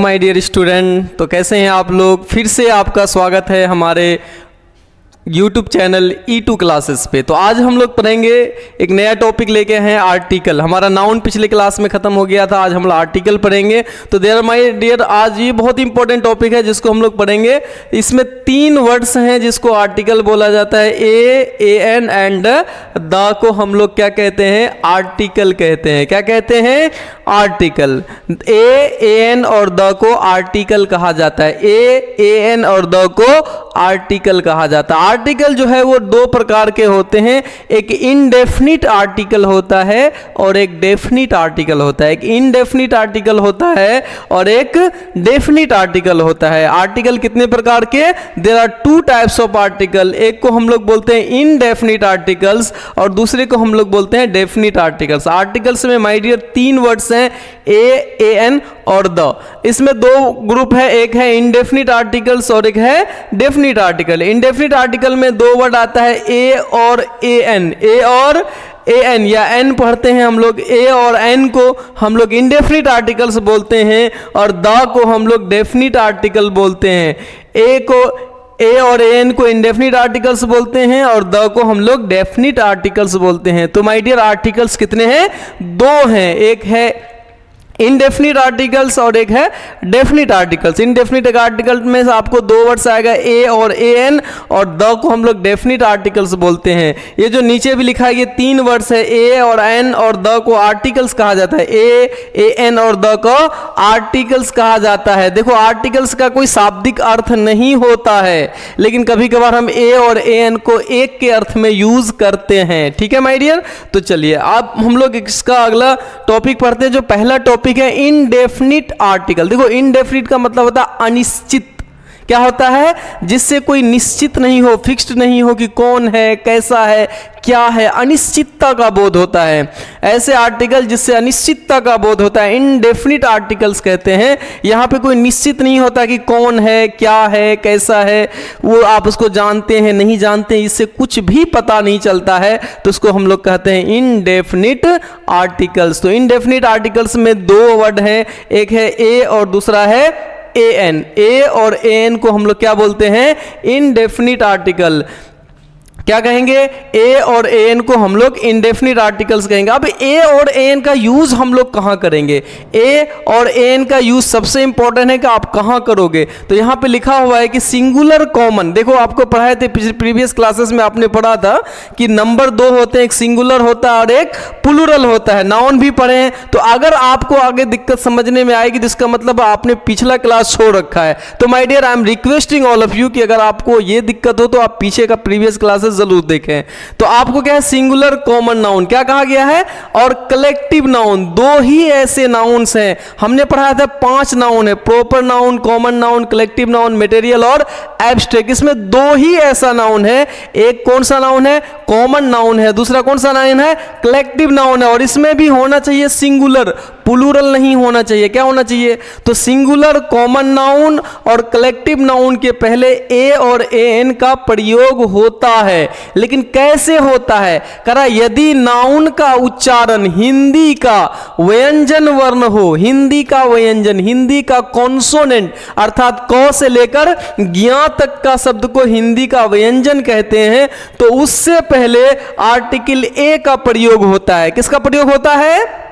My dear student, तो कैसे हैं आप लोग। फिर से आपका स्वागत है हमारे YouTube चैनल E2 क्लासेस पे। तो आज हम लोग पढ़ेंगे एक नया टॉपिक लेके हैं, आर्टिकल। हमारा नाउन पिछले क्लास में ख़त्म हो गया था, आज हम लोग आर्टिकल पढ़ेंगे। तो देयर माय डियर, आज ये बहुत इंपॉर्टेंट टॉपिक है जिसको हम लोग पढ़ेंगे। इसमें 3 वर्ड्स हैं जिसको आर्टिकल बोला जाता है। ए एन एंड द को हम लोग क्या कहते हैं, आर्टिकल कहते हैं। क्या कहते हैं, आर्टिकल। ए एन और द को आर्टिकल कहा जाता है। ए एन और द को आर्टिकल कहा जाता है। आर्टिकल जो है वो 2 प्रकार के होते हैं, एक इनडेफिनिट आर्टिकल होता है और एक डेफिनिट आर्टिकल होता है। एक इनडेफिनिट आर्टिकल होता है और एक डेफिनिट आर्टिकल होता है। आर्टिकल कितने प्रकार के, there are 2 types of article. एक को हम लोग बोलते हैं इनडेफिनिट आर्टिकल्स और दूसरे को हम लोग बोलते हैं डेफिनिट आर्टिकल्स। आर्टिकल्स में माय डियर 3 वर्ड्स हैं, ए एन और द। इसमें 2 ग्रुप है, एक है इनडेफिनिट आर्टिकल्स और एक है डेफिनिट आर्टिकल। इनडेफिनिट आर्टिकल में 2 वर्ड आता है, ए और ए एन। ए और ए एन या एन पढ़ते हैं हम लोग। ए और एन को हम लोग इनडेफिनिट आर्टिकल्स बोलते हैं और द को हम लोग डेफिनिट आर्टिकल बोलते हैं। ए और एन को इंडेफिनिट आर्टिकल्स बोलते हैं और द को हम लोग डेफिनिट आर्टिकल्स बोलते हैं। तो माय डियर, आर्टिकल्स कितने हैं, 2 हैं। एक है इनडेफिनिट आर्टिकल्स और एक है डेफिनिट आर्टिकल्स। इनडेफिनिट आर्टिकल में से आपको 2 वर्ड्स आएगा, ए और ए एन, और द को हम लोग डेफिनिट आर्टिकल्स बोलते हैं। ये जो नीचे भी लिखा है ये 3 वर्ड्स है, ए और एन और द को आर्टिकल्स कहा जाता है। ए एन और द को आर्टिकल्स कहा जाता है। देखो, आर्टिकल्स का कोई शाब्दिक अर्थ नहीं होता है, लेकिन कभी कभार हम ए और ए एन को एक के अर्थ में यूज करते हैं। ठीक है माय डियर। तो चलिए अब हम लोग इसका अगला टॉपिक पढ़ते हैं। जो पहला टॉपिक है इनडेफिनिट आर्टिकल। देखो, इनडेफिनिट का मतलब होता है अनिश्चित। क्या होता है, जिससे कोई निश्चित नहीं हो, फिक्स्ड नहीं हो कि कौन है, कैसा है, क्या है। अनिश्चितता का बोध होता है। ऐसे आर्टिकल जिससे अनिश्चितता का बोध होता है इनडेफिनिट आर्टिकल्स कहते हैं। यहाँ पे कोई निश्चित नहीं होता कि कौन है, क्या है, कैसा है, वो आप उसको जानते हैं नहीं जानते हैं, इससे कुछ भी पता नहीं चलता है, तो उसको हम लोग कहते हैं इनडेफिनिट आर्टिकल्स। तो इनडेफिनिट आर्टिकल्स में 2 वर्ड हैं, एक है ए और दूसरा है ए एन। ए और ए एन को हम लोग क्या बोलते हैं, इनडेफिनिट आर्टिकल। क्या कहेंगे, ए और ए एन को हम लोग इनडेफिनिट आर्टिकल्स कहेंगे। अब ए और ए एन का यूज हम लोग कहां करेंगे, ए और ए एन का यूज सबसे इंपॉर्टेंट है कि आप कहां करोगे। तो यहां पे लिखा हुआ है कि सिंगुलर कॉमन। देखो, आपको पढ़ाए थे प्रीवियस क्लासेस में, आपने पढ़ा था कि नंबर 2 होते हैं, एक सिंगुलर होता है और एक प्लूरल होता है। नाउन भी पढ़े हैं। तो अगर आपको आगे दिक्कत समझने में आएगी, जिसका मतलब आपने पिछला क्लास छोड़ रखा है, तो my dear I am requesting all of you कि अगर आपको ये दिक्कत हो तो आप पीछे का प्रीवियस क्लासेस जरूर देखें। तो आपको क्या है, सिंगुलर कॉमन नाउन क्या कहा गया है, और कलेक्टिव नाउन। 2 ही ऐसे नाउन्स हैं। हमने पढ़ाया था 5 नाउन है, proper noun, common noun, collective noun, material और एब्स्ट्रैक्ट। इसमें 2 ही ऐसा नाउन है। एक कौन सा नाउन है, कॉमन नाउन है, दूसरा कौन सा नाउन है, कलेक्टिव नाउन है। और इसमें भी होना चाहिए सिंगुलर, प्लूरल नहीं होना चाहिए। क्या होना चाहिए, तो सिंगुलर, कॉमन नाउन और कलेक्टिव नाउन के पहले ए और ए एन का प्रयोग होता है। लेकिन कैसे होता है, करा यदि नाउन का उच्चारण हिंदी का व्यंजन वर्ण हो, हिंदी का व्यंजन, हिंदी का कॉन्सोनेंट, अर्थात क से लेकर ज्ञा तक का शब्द को हिंदी का व्यंजन कहते हैं, तो उससे पहले आर्टिकल ए का प्रयोग होता है। किसका प्रयोग होता है,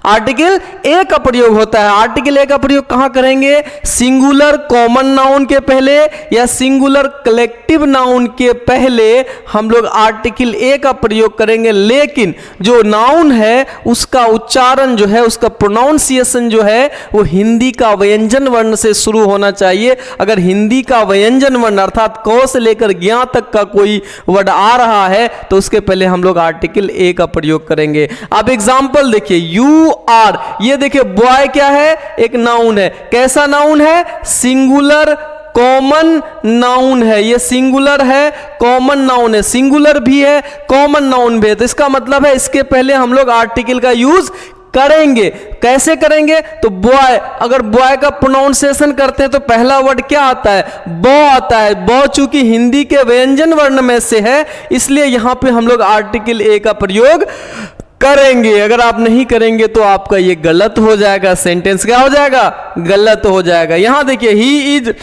आर्टिकल ए का प्रयोग होता है। आर्टिकल ए का प्रयोग कहां करेंगे, सिंगुलर कॉमन नाउन के पहले या सिंगुलर कलेक्टिव नाउन के पहले हम लोग आर्टिकल ए का प्रयोग करेंगे। लेकिन जो नाउन है उसका उच्चारण जो है, उसका प्रोनाउंसिएशन जो है, वो हिंदी का व्यंजन वर्ण से शुरू होना चाहिए। अगर हिंदी का व्यंजन वर्ण अर्थात क से लेकर ज्ञा तक का कोई वर्ड आ रहा है तो उसके पहले हम लोग आर्टिकल ए का प्रयोग करेंगे। अब एग्जांपल देखिए, यू आर, ये देखिए बॉय क्या है, एक नाउन है। कैसा नाउन है, सिंगुलर कॉमन नाउन है। ये सिंगुलर है, कॉमन नाउन है, सिंगुलर भी है, कॉमन नाउन भी है। तो इसका मतलब है इसके पहले हम लोग आर्टिकल का यूज करेंगे। कैसे करेंगे, तो बॉय, अगर बॉय का प्रोनाउंसिएशन करते हैं तो पहला वर्ड क्या आता है, बॉ आता है। बॉ चूंकि हिंदी के व्यंजन वर्ण में से है, इसलिए यहां पे हम लोग आर्टिकल ए का प्रयोग करेंगे। अगर आप नहीं करेंगे तो आपका ये गलत हो जाएगा, सेंटेंस क्या हो जाएगा, गलत हो जाएगा। यहां देखिए, he is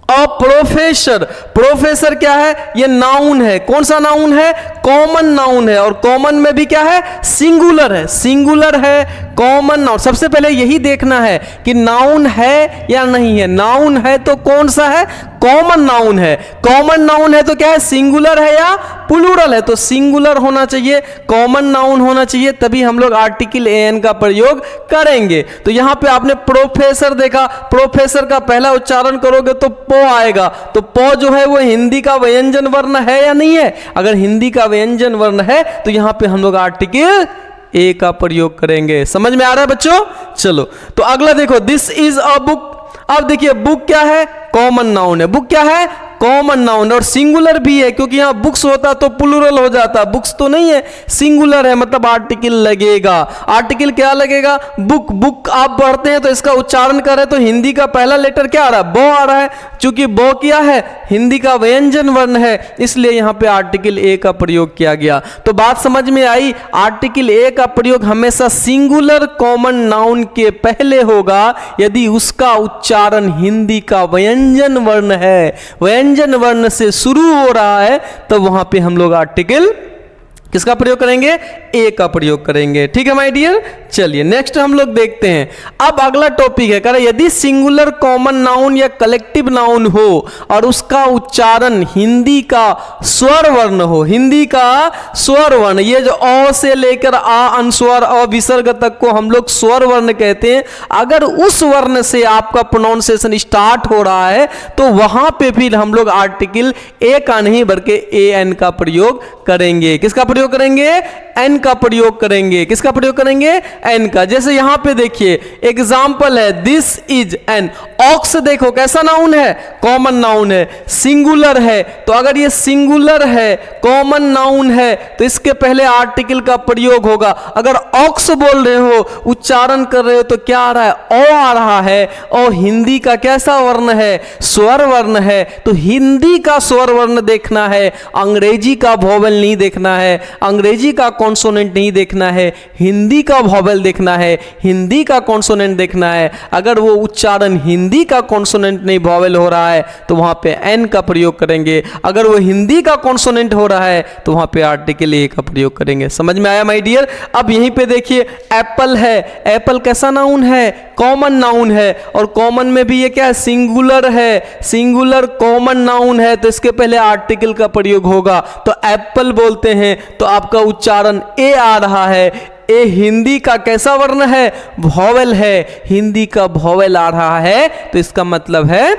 a professor. Professor क्या है, ये नाउन है। कौन सा नाउन है, कॉमन नाउन है, और कॉमन में भी क्या है, सिंगुलर है, सिंगुलर है, कॉमन नाउन। सबसे पहले यही देखना है कि नाउन है या नहीं है। नाउन है तो कौन सा है, कॉमन नाउन है। कॉमन नाउन है तो क्या है, सिंगुलर है या प्लूरल है, तो सिंगुलर होना चाहिए, कॉमन नाउन होना चाहिए, तभी हम लोग आर्टिकल एन का प्रयोग करेंगे। तो यहां पे आपने प्रोफेसर देखा, प्रोफेसर का पहला उच्चारण करोगे तो पो आएगा। तो पो जो है वो हिंदी का व्यंजन वर्ण है या नहीं है। अगर हिंदी का व्यंजन वर्ण है तो यहां पे हम लोग आर्टिकल ए का प्रयोग करेंगे। समझ में आ रहा है बच्चों। चलो तो अगला देखो, दिस इज अ बुक। अब देखिए, बुक क्या है, कॉमन नाउन है। बुक क्या है, कॉमन नाउन, और सिंगुलर भी है, क्योंकि यहां बुक्स होता तो प्लूरल हो जाता। बुक्स तो नहीं है, सिंगुलर है, मतलब आर्टिकल लगेगा। आर्टिकल क्या लगेगा, बुक। बुक आप पढ़ते हैं तो इसका उच्चारण करें तो हिंदी का पहला लेटर क्या आ रहा है, बो आ रहा है। चूंकि बो क्या है, हिंदी का व्यंजन वर्ण है, इसलिए यहां पे आर्टिकल ए का प्रयोग किया गया। तो बात समझ में आई, आर्टिकल ए का प्रयोग हमेशा सिंगुलर कॉमन नाउन के पहले होगा यदि उसका उच्चारण हिंदी का व्यंजन वर्ण है, व्यंजन वर्ण से शुरू हो रहा है, तो वहां पे हम लोग आर्टिकल किसका प्रयोग करेंगे, ए का प्रयोग करेंगे। ठीक है माय डियर। चलिए नेक्स्ट हम लोग देखते हैं। अब अगला टॉपिक है, कह रहा यदि सिंगुलर कॉमन नाउन या कलेक्टिव नाउन हो और उसका उच्चारण हिंदी का स्वर वर्ण हो, हिंदी का स्वर वर्ण, ये जो अ से लेकर आ अनुस्वर अ विसर्ग तक को हम लोग स्वर वर्ण कहते हैं। अगर उस वर्ण से आपका प्रोनाउंसिएशन स्टार्ट हो रहा है तो वहां पे फिर हम लोग आर्टिकल ए का नहीं बल्कि ए एन का प्रयोग करेंगे। किसका प्रयोग करेंगे, एन का प्रयोग करेंगे। किसका प्रयोग करेंगे, एन का। जैसे यहां पे देखिए एग्जाम्पल है, दिस इज एन ऑक्स। देखो कैसा नाउन है, कॉमन नाउन है, सिंगुलर है। तो अगर ये सिंगुलर है, कॉमन नाउन है, तो इसके पहले आर्टिकल का प्रयोग होगा। अगर ऑक्स बोल रहे हो, उच्चारण कर रहे हो, तो क्या आ रहा है, ओ आ रहा है। और हिंदी का कैसा वर्ण है, स्वर वर्ण है। तो हिंदी का स्वर वर्ण देखना है, अंग्रेजी का वोवेल नहीं देखना है, अंग्रेजी का कॉन्सोनेंट नहीं देखना है, हिंदी का वोवेल देखना है, हिंदी का कॉन्सोनेंट देखना है। अगर वो उच्चारण हिंदी का कॉन्सोनेंट नहीं वोवेल हो रहा है तो वहां पे एन का प्रयोग करेंगे। अगर वो हिंदी का कॉन्सोनेंट हो रहा है तो वहां पे आर्टिकल ए का प्रयोग करेंगे। समझ में आया माय डियर। अब यहीं पे देखिए एप्पल है, एप्पल कैसा नाउन है, कॉमन नाउन है, और कॉमन में भी ये क्या है, सिंगुलर है, सिंगुलर कॉमन नाउन है, तो इसके पहले आर्टिकल का प्रयोग होगा। तो एप्पल बोलते हैं तो आपका उच्चारण ए आ रहा है। ए हिंदी का कैसा वर्ण है, वोवेल है, हिंदी का वोवेल आ रहा है, तो इसका मतलब है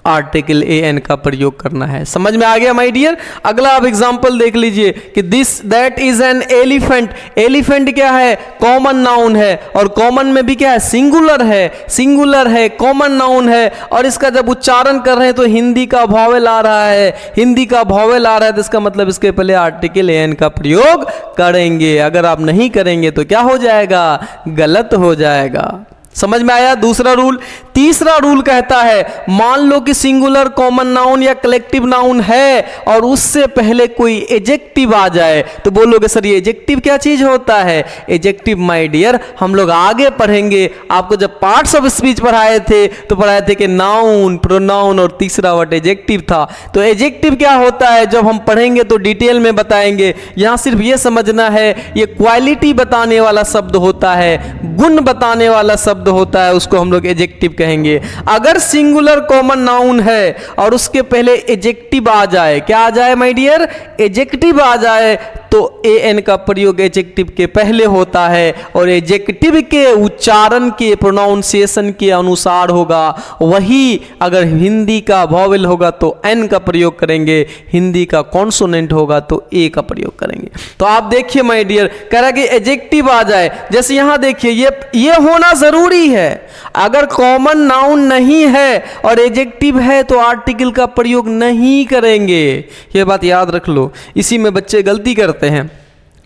आर्टिकल ए एन का प्रयोग करना है। समझ में आ गया माय डियर। अगला आप एग्जांपल देख लीजिए कि this that is an elephant. Elephant क्या है, कॉमन नाउन है, और कॉमन में भी क्या है, सिंगुलर है, सिंगुलर है, कॉमन नाउन है, और इसका जब उच्चारण कर रहे हैं तो हिंदी का वोवेल आ रहा है, हिंदी का वोवेल आ रहा है, तो इसका मतलब इसके पहले आर्टिकल ए एन का प्रयोग करेंगे। अगर आप नहीं करेंगे तो क्या हो जाएगा, गलत हो जाएगा। समझ में आया। दूसरा रूल। तीसरा रूल कहता है, मान लो कि सिंगुलर कॉमन नाउन या कलेक्टिव नाउन है और उससे पहले कोई एजेक्टिव आ जाए, तो बोलोगे सर ये एजेक्टिव क्या चीज होता है। एजेक्टिव माय डियर हम लोग आगे पढ़ेंगे। आपको जब पार्ट्स ऑफ स्पीच पढ़ाए थे तो पढ़ाए थे कि नाउन, प्रोनाउन और तीसरा वर्ड एजेक्टिव था। तो एजेक्टिव क्या होता है जब हम पढ़ेंगे तो डिटेल में बताएंगे। यहां सिर्फ ये समझना है, ये क्वालिटी बताने वाला शब्द होता है, गुण बताने वाला शब्द होता है, उसको हम लोग एजेक्टिव कहेंगे। अगर सिंगुलर कॉमन नाउन है और उसके पहले एजेक्टिव आ जाए, क्या आ जाए माय डियर, एजेक्टिव आ जाए, तो ए एन का प्रयोग एजेक्टिव के पहले होता है और एजेक्टिव के उच्चारण के प्रोनाउंसिएशन के अनुसार होगा। वही अगर हिंदी का वोवेल होगा तो एन का प्रयोग करेंगे, हिंदी का कॉन्सोनेंट होगा तो ए का प्रयोग करेंगे। तो आप देखिए माय डियर, कह रहा कि एजेक्टिव आ जाए। जैसे यहां देखिए ये होना जरूरी है। अगर कॉमन नाउन नहीं है और एजेक्टिव है तो आर्टिकल का प्रयोग नहीं करेंगे। ये बात याद रख लो। इसी में बच्चे गलती करते हैं,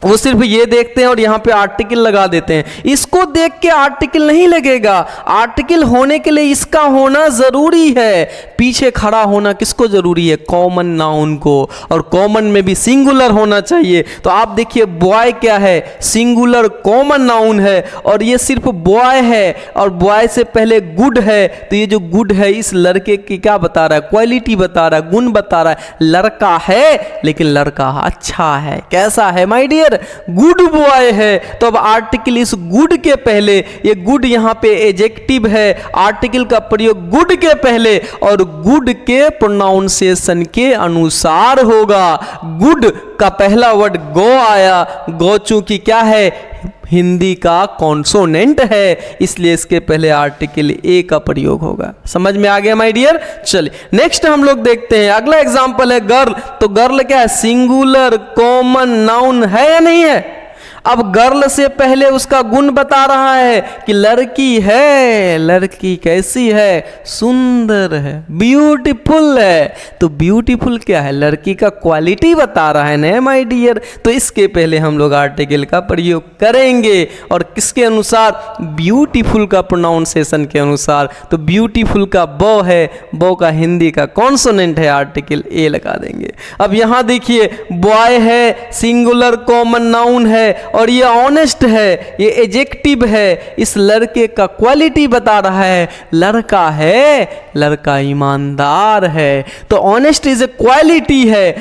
वो सिर्फ ये देखते हैं और यहां पे आर्टिकल लगा देते हैं। इसको देख के आर्टिकल नहीं लगेगा, आर्टिकल होने के लिए इसका होना जरूरी है। पीछे खड़ा होना किसको जरूरी है? कॉमन नाउन को, और कॉमन में भी सिंगुलर होना चाहिए। तो आप देखिए बॉय क्या है? सिंगुलर कॉमन नाउन है, और ये सिर्फ बॉय है, और बॉय से पहले गुड है। तो ये जो गुड है इस लड़के की क्या बता रहा है? क्वालिटी बता रहा है, गुण बता रहा है। लड़का है लेकिन लड़का अच्छा है। कैसा है माय डियर? गुड बॉय है। तो अब आर्टिकल इस गुड के पहले, ये गुड यहाँ पे एडजेक्टिव है, आर्टिकल का प्रयोग गुड के पहले और गुड के प्रोनाउंसिएशन के अनुसार होगा। गुड का पहला वर्ड गो आया, गो चूंकि क्या है? हिंदी का कॉन्सोनेंट है, इसलिए इसके पहले आर्टिकल ए का प्रयोग होगा। समझ में आ गया माय डियर? चलिए नेक्स्ट हम लोग देखते हैं। अगला एग्जांपल है गर्ल। तो गर्ल क्या है? सिंगुलर कॉमन नाउन है या नहीं है? अब गर्ल से पहले उसका गुण बता रहा है कि लड़की है। लड़की कैसी है? सुंदर है, ब्यूटीफुल है। तो ब्यूटीफुल क्या है? लड़की का क्वालिटी बता रहा है ना माय डियर। तो इसके पहले हम लोग आर्टिकल का प्रयोग करेंगे, और किसके अनुसार? ब्यूटीफुल का प्रोनाउंसिएशन के अनुसार। तो ब्यूटीफुल का बो है, बो का हिंदी का कॉन्सोनेंट है, आर्टिकल ए लगा देंगे। अब यहां देखिए बॉय है, सिंगुलर कॉमन नाउन है, और ये ऑनेस्ट है, ये एडजेक्टिव है। इस लड़के का क्वालिटी बता रहा है, लड़का है, लड़का ईमानदार है। तो ऑनेस्ट इज ए क्वालिटी है,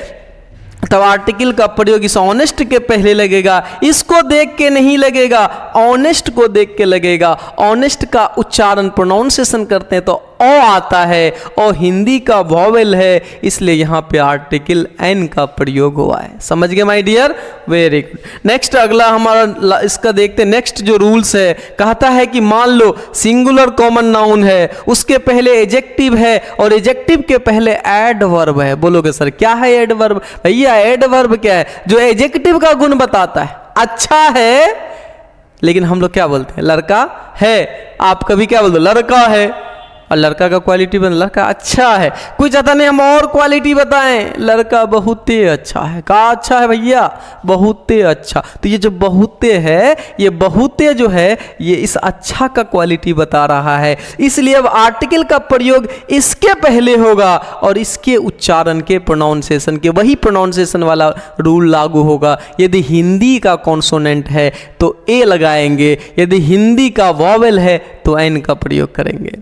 तब आर्टिकल का प्रयोग इस ऑनेस्ट के पहले लगेगा। इसको देख के नहीं लगेगा, ऑनेस्ट को देख के लगेगा। ऑनेस्ट का उच्चारण प्रोनाउंसिएशन करते हैं तो ओ आता है, और हिंदी का वॉवेल है, इसलिए यहाँ पे आर्टिकल एन का प्रयोग हुआ है। समझ गए my dear? Very good. Next अगला हमारा इसका देखते हैं। नेक्स्ट जो रूल्स है, कहता है कि मान लो सिंगुलर कॉमन नाउन है, उसके पहले एडजेक्टिव है, और एडजेक्टिव के पहले एडवर्ब है। बोलोगे सर क्या है एडवर्ब? भैया एडवर्ब क्या है? जो एडजेक्टिव का गुण बताता है। अच्छा है, लेकिन हम लोग क्या बोलते हैं? लड़का है। आप कभी क्या बोलते हो? लड़का है, और लड़का का क्वालिटी बन, लड़का अच्छा है। कोई चाहता नहीं हम और क्वालिटी बताएं, लड़का बहुत ही अच्छा है। कहा अच्छा है भैया? बहुत ही अच्छा। तो ये जो बहुत है, ये बहुत जो है, ये इस अच्छा का क्वालिटी बता रहा है, इसलिए अब आर्टिकल का प्रयोग इसके पहले होगा, और इसके उच्चारण के प्रोनाउंसिएशन के, वही प्रोनाउंसिएशन वाला रूल लागू होगा। यदि हिंदी का कॉन्सोनेंट है तो ए लगाएंगे, यदि हिंदी का वॉवेल है तो एन का प्रयोग करेंगे।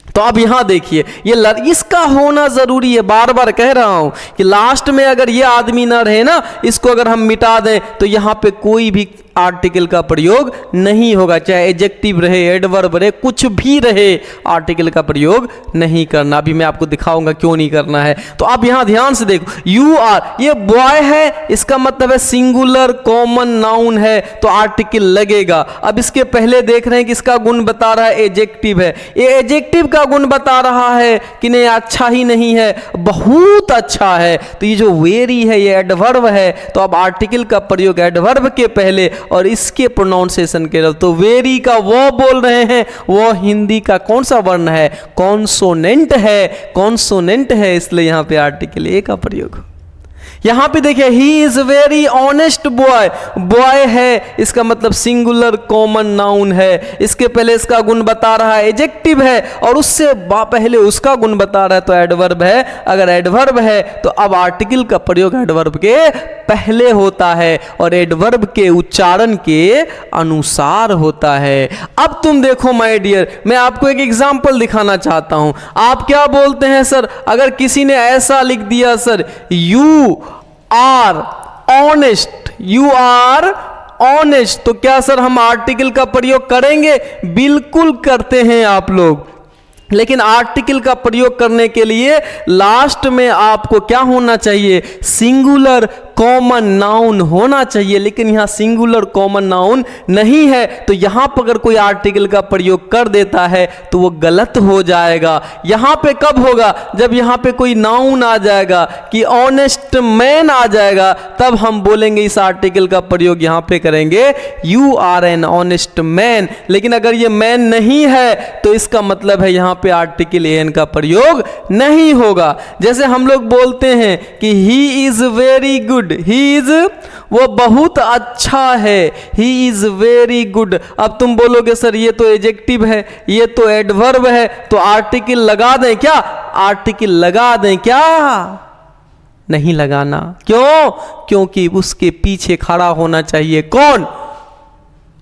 तो अब यहां देखिए, ये इसका होना जरूरी है। बार बार कह रहा हूं कि लास्ट में अगर ये आदमी ना रहे ना, इसको अगर हम मिटा दें तो यहां पे कोई भी आर्टिकल का प्रयोग नहीं होगा। चाहे एडजेक्टिव रहे, एडवर्ब रहे, कुछ भी रहे, आर्टिकल का प्रयोग नहीं करना। अभी मैं आपको दिखाऊंगा क्यों नहीं करना है। तो आप यहां ध्यान से देखो, यू आर, ये बॉय है, इसका मतलब है सिंगुलर कॉमन नाउन है, तो आर्टिकल लगेगा। अब इसके पहले देख रहे हैं कि इसका गुण बता रहा है एडजेक्टिव है। ये एडजेक्टिव का गुण बता रहा है कि नहीं अच्छा ही नहीं है, बहुत अच्छा है। तो ये जो वेरी है ये एडवर्ब है, तो अब आर्टिकल का प्रयोग एडवर्ब के पहले और इसके प्रोनाउंसिएशन के। तो वेरी का वो बोल रहे हैं, वो हिंदी का कौन सा वर्ण है? कॉन्सोनेंट है, कॉन्सोनेंट है, इसलिए यहां पे आर्टिकल ए का प्रयोग। यहां पे देखिए, he is very honest boy, boy है, इसका मतलब सिंगुलर कॉमन नाउन है। इसके पहले इसका गुण बता रहा है एडजेक्टिव है, और उससे पहले उसका गुण बता रहा है तो एडवर्ब है। अगर एडवर्ब है तो अब आर्टिकल का प्रयोग एडवर्ब के पहले होता है, और एडवर्ब के उच्चारण के अनुसार होता है। अब तुम देखो माय डियर, मैं आपको एक एग्जांपल दिखाना चाहता हूं। आप क्या बोलते हैं सर? अगर किसी ने ऐसा लिख दिया sir, you are honest, you are honest, तो क्या सर हम आर्टिकल का प्रयोग करेंगे? बिल्कुल करते हैं आप लोग। लेकिन आर्टिकल का प्रयोग करने के लिए लास्ट में आपको क्या होना चाहिए? सिंगुलर कॉमन नाउन होना चाहिए। लेकिन यहां सिंगुलर कॉमन नाउन नहीं है, तो यहां पर अगर कोई आर्टिकल का प्रयोग कर देता है तो वो गलत हो जाएगा। यहां पे कब होगा? जब यहां पे कोई नाउन आ जाएगा कि ऑनेस्ट मैन आ जाएगा, तब हम बोलेंगे इस आर्टिकल का प्रयोग यहां पे करेंगे, you are an honest man. लेकिन अगर ये मैन नहीं है तो इसका मतलब है यहां पे आर्टिकल एन का प्रयोग नहीं होगा। जैसे हम लोग बोलते हैं कि he is very good, good, he is वो बहुत अच्छा है, ही इज वेरी गुड। अब तुम बोलोगे सर ये तो एडजेक्टिव है, ये तो एडवर्ब है, तो आर्टिकल लगा दें क्या? आर्टिकल लगा दें क्या? नहीं लगाना। क्यों? क्योंकि उसके पीछे खड़ा होना चाहिए कौन?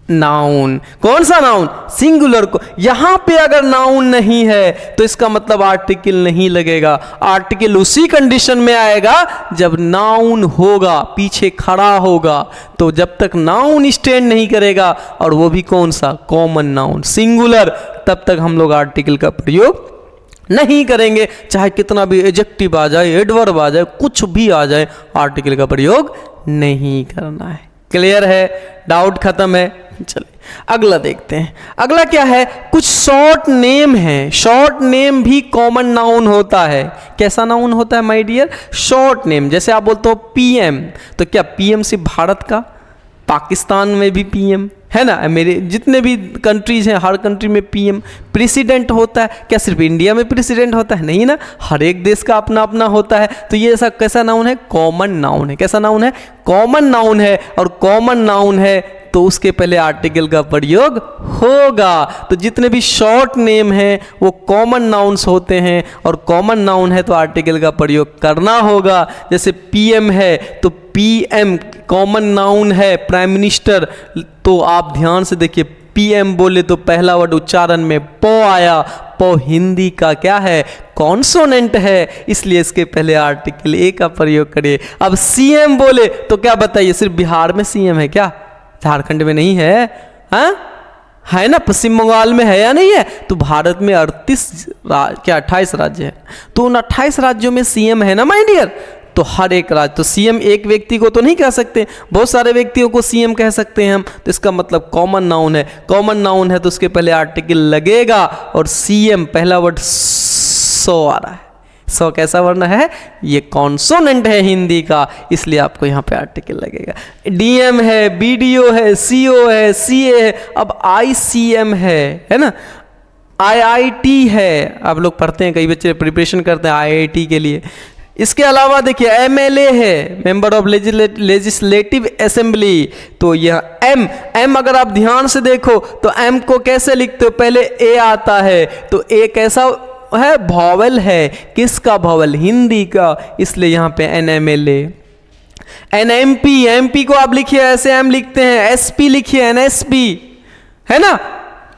नाउन। कौन सा नाउन? सिंगुलर को। यहां पे अगर नाउन नहीं है तो इसका मतलब आर्टिकल नहीं लगेगा। आर्टिकल उसी कंडीशन में आएगा जब नाउन होगा, पीछे खड़ा होगा। तो जब तक नाउन स्टैंड नहीं करेगा, और वो भी कौन सा? कॉमन नाउन, सिंगुलर, तब तक हम लोग आर्टिकल का प्रयोग नहीं करेंगे। चाहे कितना भी एडजेक्टिव आ जाए, एडवर्ब आ जाए, कुछ भी आ जाए, आर्टिकल का प्रयोग नहीं करना है। क्लियर है? डाउट खत्म है? चलिए अगला देखते हैं। अगला क्या है? कुछ शॉर्ट नेम है। शॉर्ट नेम भी कॉमन नाउन होता है। कैसा नाउन होता है माय डियर? Short name. जैसे आप बोलते हो पीएम, तो क्या पीएम सिर्फ भारत का? पाकिस्तान में भी पीएम है ना, मेरे जितने भी कंट्रीज हैं हर कंट्री में पीएम। प्रेसिडेंट होता है, क्या सिर्फ इंडिया में प्रेसिडेंट होता है? नहीं ना, हर एक देश का अपना अपना होता है। तो ये ऐसा कैसा नाउन है? कॉमन नाउन है। कैसा नाउन है? कॉमन नाउन है। और कॉमन नाउन है तो उसके पहले आर्टिकल का प्रयोग होगा। तो जितने भी शॉर्ट नेम हैं वो कॉमन नाउन्स होते हैं, और कॉमन नाउन है तो आर्टिकल का प्रयोग करना होगा। जैसे पीएम है तो पीएम कॉमन नाउन है, प्राइम मिनिस्टर। तो आप ध्यान से देखिए, पीएम बोले तो पहला वर्ड उच्चारण में पो आया। पो हिंदी का क्या है? कॉन्सोनेंट है, इसलिए इसके पहले आर्टिकल ए का प्रयोग करिए। अब सीएम बोले तो क्या बताइए? सिर्फ बिहार में सीएम है क्या? झारखंड में नहीं है? हाँ है ना, पश्चिम बंगाल में है या नहीं है? तो भारत में 28 राज्य है, तो उन 28 राज्यों में सीएम है ना माय डियर। तो हर एक राज्य, तो सीएम एक व्यक्ति को तो नहीं कह सकते, बहुत सारे व्यक्तियों को सीएम कह सकते हैं हम। तो इसका मतलब कॉमन नाउन है। कॉमन नाउन है तो उसके पहले आर्टिकल लगेगा, और सीएम पहला वर्ड सो आ रहा है। सो कैसा वर्ण है? ये कॉन्सोनेंट है हिंदी का, इसलिए आपको यहाँ पे आर्टिकल लगेगा। डीएम है, बीडीओ है, सीओ है, सीए है, अब आईसीएम है ना, आईआईटी है। आप लोग पढ़ते हैं, कई बच्चे प्रिपरेशन करते हैं आईआईटी के लिए। इसके अलावा देखिए एमएलए है, मेंबर ऑफ लेजिस्लेटिव असेंबली। तो यह एम अगर आप ध्यान से देखो तो एम को कैसे लिखते हो? पहले ए आता है, तो ए कैसा है? भॉवेल है। किसका भॉवेल? हिंदी का, इसलिए यहाँ पे एनएमएलए। एनएमपी, एमपी को आप लिखिए ऐसे एम लिखते हैं, एसपी लिखिए एनएसपी, है ना।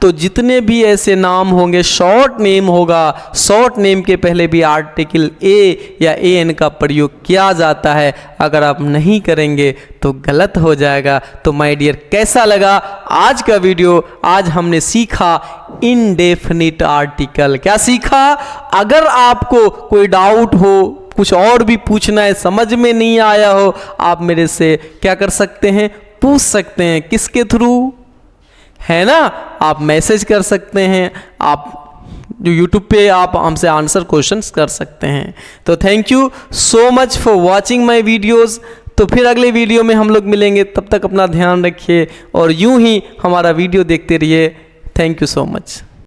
तो जितने भी ऐसे नाम होंगे, शॉर्ट नेम होगा, शॉर्ट नेम के पहले भी आर्टिकल ए या एन का प्रयोग किया जाता है। अगर आप नहीं करेंगे तो गलत हो जाएगा। तो माय डियर, कैसा लगा आज का वीडियो? आज हमने सीखा इनडेफिनिट आर्टिकल। क्या सीखा? अगर आपको कोई डाउट हो, कुछ और भी पूछना है, समझ में नहीं आया हो, आप मेरे से क्या कर सकते हैं? पूछ सकते हैं। किसके थ्रू? है ना, आप मैसेज कर सकते हैं, आप जो यूट्यूब पे आप हमसे आंसर क्वेश्चंस कर सकते हैं। तो thank you so much for watching my videos. तो फिर अगले वीडियो में हम लोग मिलेंगे, तब तक अपना ध्यान रखिए और यूं ही हमारा वीडियो देखते रहिए। Thank you so much.